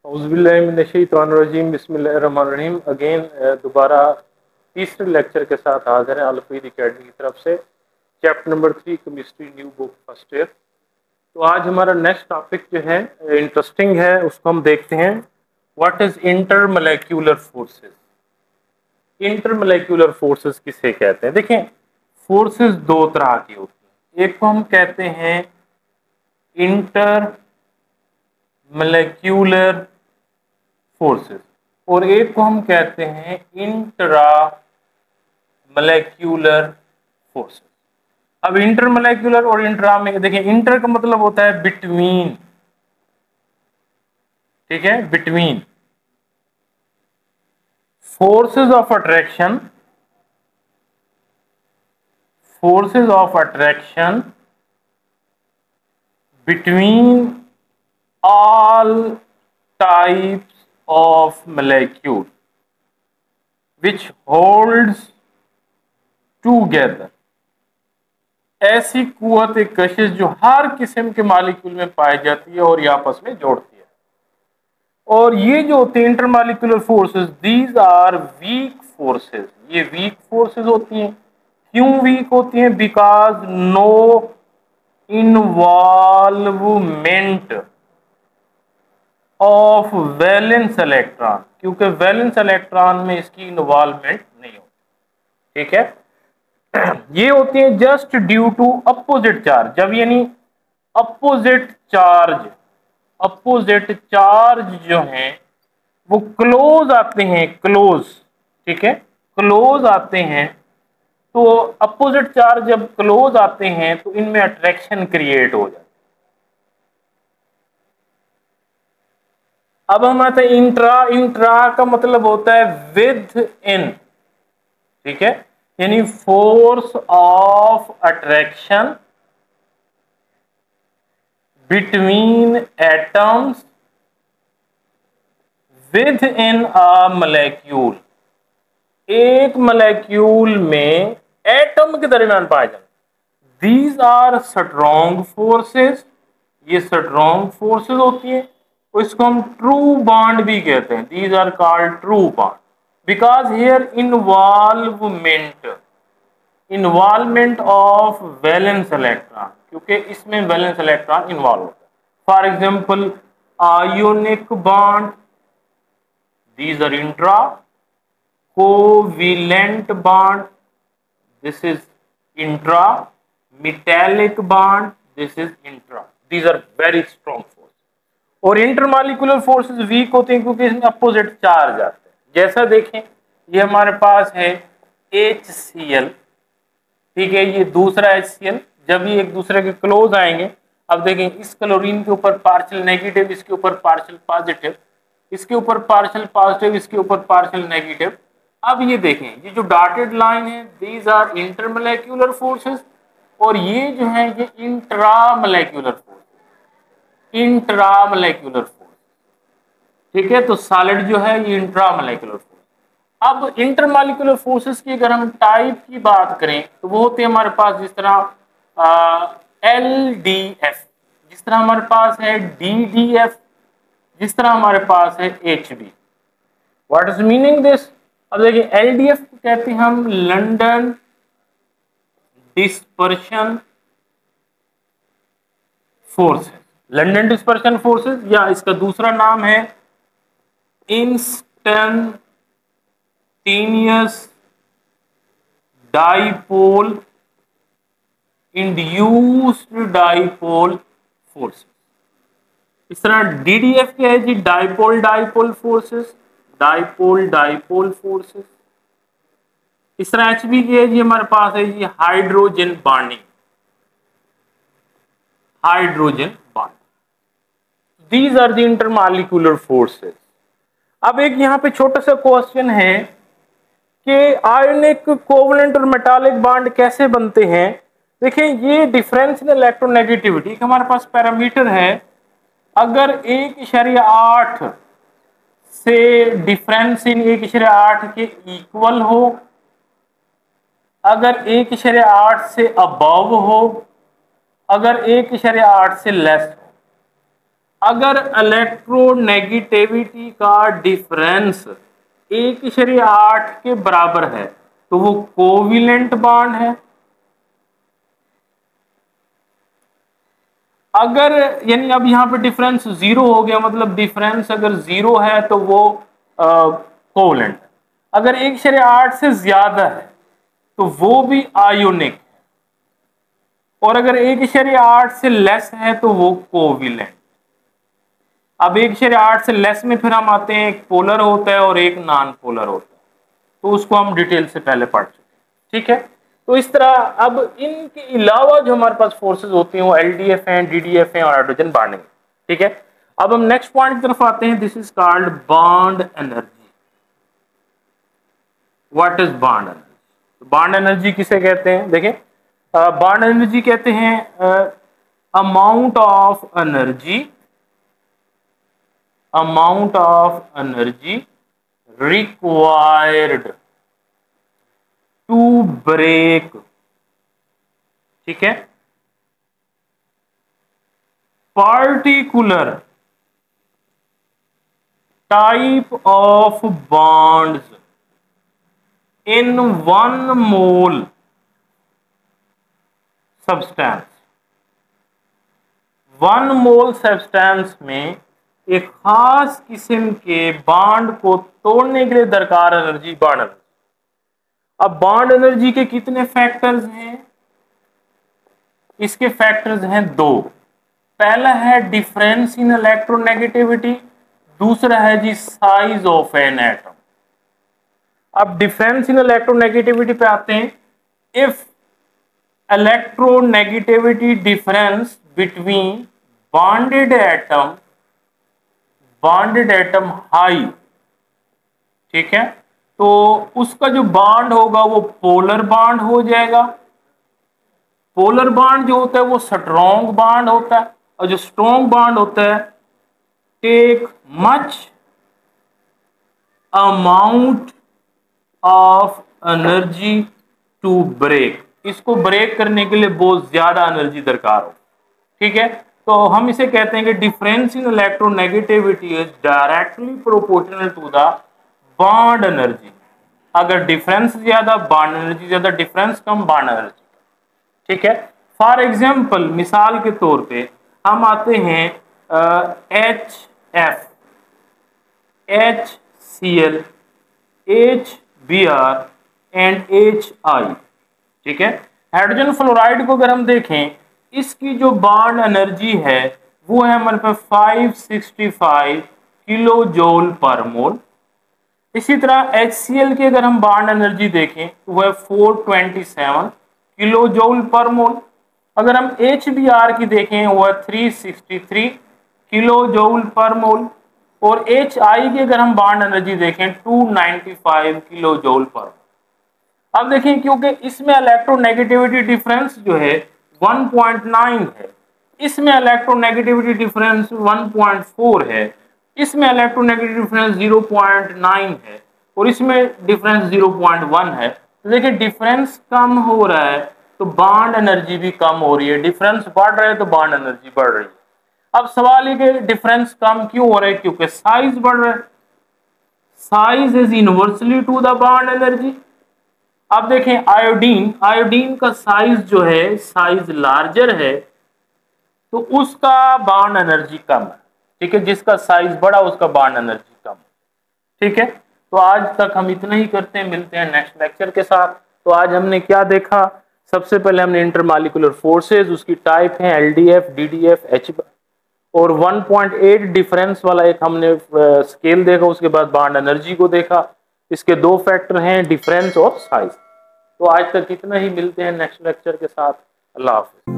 औज़ुबिल्लाहिमिनश्शैतानिर्रजीम बिस्मिल्लाहिर्रहमानिर्रहीम। अगेन दोबारा तीसरे लेक्चर के साथ हाजिर हैं अल-हफ़ीज़ एकेडमी की तरफ से। Chapter number 3 chemistry, new book, first year. तो आज हमारा नेक्स्ट टॉपिक जो है इंटरेस्टिंग है, उसको हम देखते हैं। What is intermolecular forces. Intermolecular forces किसे कहते हैं? देखें, फोर्सेस दो तरह की होती हैं। एक को हम कहते हैं इंटर मोलेक्यूलर फोर्सेस और एक को हम कहते हैं इंट्रा मोलेक्यूलर फोर्सेस। अब इंटर मोलेक्यूलर और इंट्रा में देखें, इंटर का मतलब होता है बिटवीन, ठीक है, between. Forces of attraction, forces of attraction between all types of molecule which holds together। ऐसी कुव्वत कशिश जो हर किस्म के मालिक्यूल में पाई जाती है और ये आपस में जोड़ती है। और ये जो होते हैं intermolecular forces, these are weak forces. ये वीक फोर्सेस होती हैं। क्यों वीक होती हैं? Because no involvement of valence electron, क्योंकि वैलेंस इलेक्ट्रॉन में इसकी इन्वॉल्वमेंट नहीं होती, ठीक है। ये होती है just due to opposite charge. जब यानी अपोजिट चार्ज जो हैं वो क्लोज आते हैं, क्लोज, ठीक है, क्लोज आते हैं। तो अपोजिट चार्ज जब क्लोज आते हैं तो इनमें अट्रैक्शन क्रिएट हो जाती है। अब हम आते हैं इंट्रा। इंट्रा का मतलब होता है विद इन, ठीक है, यानी force of attraction between atoms within a molecule. एक मोलेक्यूल में एटम के दरमियान पाए जाते। These are strong forces. ये स्ट्रॉन्ग फोर्सेस होती है। इसको हम ट्रू बॉन्ड भी कहते हैं। These are called true bond because here involvement of valence electron, क्योंकि इसमें वैलेंस इलेक्ट्रॉन इन्वॉल्व होता है। For example ionic bond, these are intra. Covalent bond, this is intra. Metallic bond, this is intra. These are very strong force. और intermolecular forces weak होते हैं क्योंकि इसमें opposite charge आते हैं। जैसा देखें, ये हमारे पास है HCl, ठीक है, ये दूसरा HCl। जब ये एक दूसरे के क्लोज आएंगे, अब देखें, इस क्लोरीन के ऊपर पार्शियल नेगेटिव, इसके ऊपर पार्शियल पॉजिटिव, इसके ऊपर पार्शियल पॉजिटिव, इसके ऊपर पार्शियल नेगेटिव। अब ये देखें, ये जो डॉटेड लाइन है, दीज आर इंटरमोलेक्यूलर फोर्सेस और ये जो है ये इंट्रामोलेक्यूलर फोर्स, इंट्रामोलेक्यूलर फोर्स, ठीक है। तो सॉलिड जो है ये इंट्रामोलेक्यूलर फोर्स। अब इंटरमॉलिक्यूलर फोर्सेस की अगर हम टाइप की बात करें तो वो होते हैं हमारे पास, जिस तरह LDF, जिस तरह हमारे पास है DDF, जिस तरह हमारे पास है HB। What is meaning this? अब देखिए, LDF को कहते हैं हम London dispersion forces. London dispersion forces, या इसका दूसरा नाम है instantaneous dipole induced dipole forces. इस तरह DDF क्या है जी? Dipole dipole forces, dipole dipole forces. इस तरह HB की है जी, हमारे पास है जी hydrogen bonding, hydrogen bond. These are the intermolecular forces. अब एक यहाँ पे छोटा सा क्वेश्चन है कि आयनिक, कोवलेंट और मेटालिक बॉन्ड कैसे बनते हैं। देखिए, ये डिफरेंस इन इलेक्ट्रोनेगेटिविटी हमारे पास पैरामीटर है। अगर 1.8 से डिफरेंस इन 1.8 के इक्वल हो, अगर 1.8 से अबव हो, अगर 1.8 से लेस हो, अगर इलेक्ट्रोनेगेटिविटी का डिफरेंस 1.8 के बराबर है तो वो कोविलेंट बॉन्ड है। अगर यानी अब यहाँ पे डिफरेंस 0 हो गया, मतलब डिफरेंस अगर 0 है तो वो कोवेलेंट। अगर 1.8 से ज्यादा है तो वो भी आयोनिक है, और अगर 1.8 से लेस है तो वो कोविलेंट। अब 1.8 से लेस में फिर हम आते हैं, एक पोलर होता है और एक नॉन पोलर होता है, तो उसको हम डिटेल से पहले पढ़ चुके हैं। ठीक है, तो इस तरह अब इनके अलावा जो हमारे पास फोर्सेस होती हैं वो एलडीएफ हैं, डीडीएफ हैं और हाइड्रोजन बॉन्डिंग। ठीक है, अब हम नेक्स्ट पॉइंट की तरफ आते हैं। This is called bond energy. What is bond energy? Bond energy किसे कहते हैं? देखें, बॉन्ड एनर्जी कहते हैं amount of energy required to break, ठीक है, particular type of bonds in 1 mole substance। 1 mole substance में एक खास किस्म के बॉन्ड को तोड़ने के लिए दरकार एनर्जी, बॉन्ड एनर्जी। अब बॉन्ड एनर्जी के कितने फैक्टर्स हैं? इसके फैक्टर्स हैं 2। पहला है डिफरेंस इन इलेक्ट्रोनेगेटिविटी, दूसरा है जी साइज ऑफ एन एटम। अब डिफरेंस इन इलेक्ट्रोनेगेटिविटी पे आते हैं। If electronegativity difference between bonded atom high, ठीक है, तो उसका जो बॉन्ड होगा वो पोलर बॉन्ड हो जाएगा। पोलर बॉन्ड जो होता है वो स्ट्रॉन्ग बॉन्ड होता है, और जो स्ट्रॉन्ग बॉन्ड होता है take much amount of energy to break. इसको ब्रेक करने के लिए बहुत ज्यादा एनर्जी दरकार हो। ठीक है, तो हम इसे कहते हैं कि difference in electronegativity is directly proportional to the bond energy. अगर डिफरेंस ज्यादा, बॉन्ड एनर्जी ज्यादा, डिफरेंस कम, बॉन्ड एनर्जी। ठीक है, फॉर एग्जांपल मिसाल के तौर पे हम आते हैं HF, HCl, HBr and HI। ठीक है, हाइड्रोजन फ्लोराइड को अगर हम देखें, इसकी जो बॉन्ड एनर्जी है वो है हमारे पास 565 किलो जूल पर मोल। इसी तरह HCl की अगर हम बॉन्ड एनर्जी देखें तो वो है 427 किलो जूल पर मोल। अगर हम HBr की देखें वो है 363 किलो जूल पर मोल। और HI की अगर हम बॉन्ड एनर्जी देखें 295 किलो जूल पर मोल। अब देखिए, क्योंकि इसमें इलेक्ट्रोनेगेटिविटी डिफरेंस जो है 1.9 है, इसमें इलेक्ट्रोनेगेटिविटी डिफरेंस 1.4 है, इसमें इलेक्ट्रोनेगेटिविटी डिफरेंस 0.9 है, और इसमें डिफरेंस 0.1 है। तो देखिए, डिफरेंस कम हो रहा है तो बॉन्ड एनर्जी भी कम हो रही है, डिफरेंस बढ़ रहा है तो बॉन्ड एनर्जी बढ़ रही है। अब सवाल ये कि डिफरेंस कम क्यों हो रहा है? क्योंकि साइज बढ़ रहा है। Size is inversely to the bond energy. अब देखें, आयोडीन का साइज जो है, साइज लार्जर है, तो उसका बॉन्ड एनर्जी कम है। ठीक है, जिसका साइज बड़ा उसका बॉन्ड एनर्जी कम। ठीक है, तो आज तक हम इतना ही करते हैं, मिलते हैं नेक्स्ट लेक्चर के साथ। तो आज हमने क्या देखा? सबसे पहले हमने इंटरमॉलिक्यूलर फोर्सेस, उसकी टाइप है एलडीएफ, डीडीएफ, एच, और 1.8 डिफरेंस वाला एक हमने स्केल देखा। उसके बाद बॉन्ड एनर्जी को देखा। इसके 2 फैक्टर हैं, डिफरेंस और साइज। तो आज तक इतना ही, मिलते हैं नेक्स्ट लेक्चर के साथ। अल्लाह हाफिज।